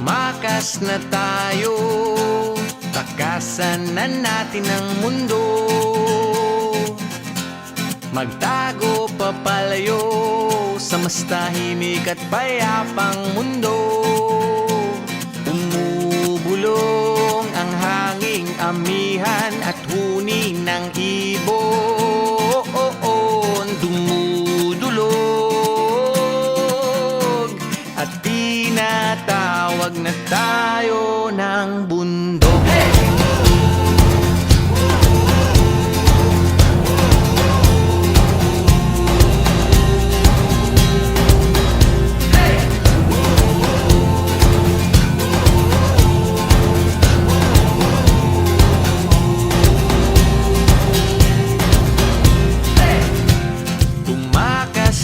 Tumakas na tayo, takasan na natin ang mundo. Magtago papalayo sa mas tahimik at payapang mundo. Umubulong ang hanging amihan at huni ng ibon. Dumudulog at tinatawag na tayo ng bundok.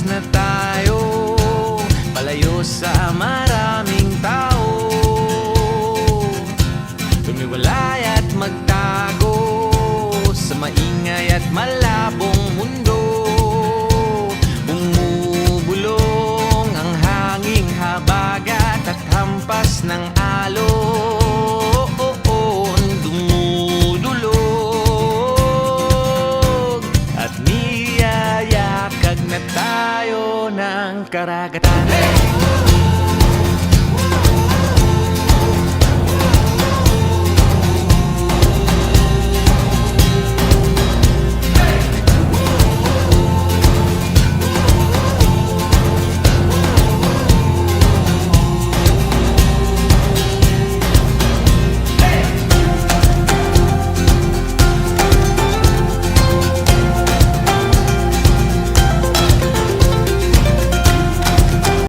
Na tayo, palayo sa maraming tao. Tumiwalay at magtago sa maingay at malabong mundo. Bumubulong ang hanging habagat at hampas ng alon. Dumudulog at niyayakag na tayo ng karagatan.